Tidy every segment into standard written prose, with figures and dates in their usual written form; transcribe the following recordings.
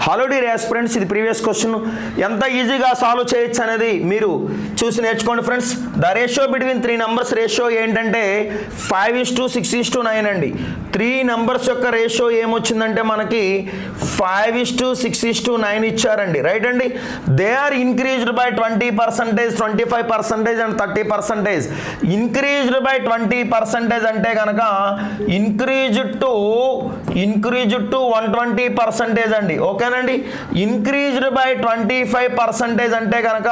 Hello dear aspirants, ఇది previous question ఎంత ఈజీగా సాల్వ్ చేయొచ్చు అనేది మీరు చూసి నేర్చుకోండి friends. The ratio between three numbers ratio ఏంటంటే 5:6:9 అండి. త్రీ నెంబర్స్ యొక్క రేషియో ఏమొచ్చిందంటే మనకి 5:6:9 ఇచ్చారండి. రైట్ అండి. They are increased by 20%, 25% and 30%. Increased by 20% అంటే కనుక ఇంక్రీజ్డ్ టు 120% అండి. ఓకేనండి. ఇంక్రీజ్డ్ బై 25% అంటే కనుక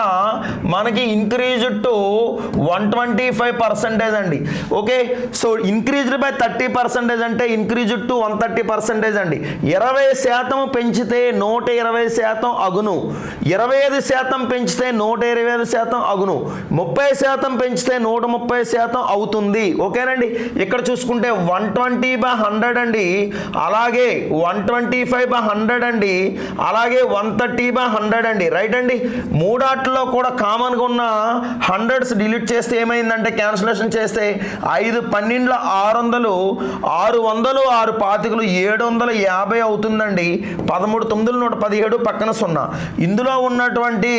మనకి ఇంక్రీజ్డ్ టు 125% అండి. ఓకే. సో ఇంక్రీజ్డ్ బై 30% అంటే ఇంక్రీజ్డ్ టు 130% అండి. 20% పెంచితే 120% అగును. 25% పెంచితే 125% అగును. 30% పెంచితే 130% అవుతుంది. ఓకేనండి. ఇక్కడ చూసుకుంటే 120/100 అండి, అలాగే 125/100 అండి, అలాగే 130/100 అండి. రైట్ అండి. మూడాట్లో కూడా కామన్గా ఉన్న హండ్రెడ్స్ డిలీట్ చేస్తే ఏమైందంటే క్యాన్సిలేషన్ చేస్తే 5 12 600, 600 6 పాతికలు 750 అవుతుందండి. 13 9 117 పక్కన 0. ఇందులో ఉన్నటువంటి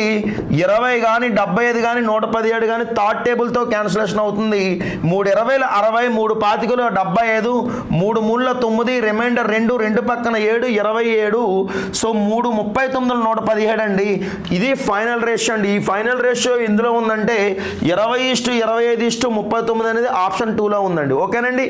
20 కానీ 75 కానీ 117 కానీ థర్డ్ టేబుల్తో క్యాన్సిలేషన్ అవుతుంది. 3 20 60, 3 పాతికలు 75, 3 3 9, రిమైండర్ 2 పక్కన 7 27. సో 3 39 117 అండి. ఇది ఫైనల్ రేషియో అండి. ఈ ఫైనల్ రేషియో ఎందులో ఉందంటే 20:25:39 అనేది ఆప్షన్ 2లో ఉందండి. ఓకేనండి.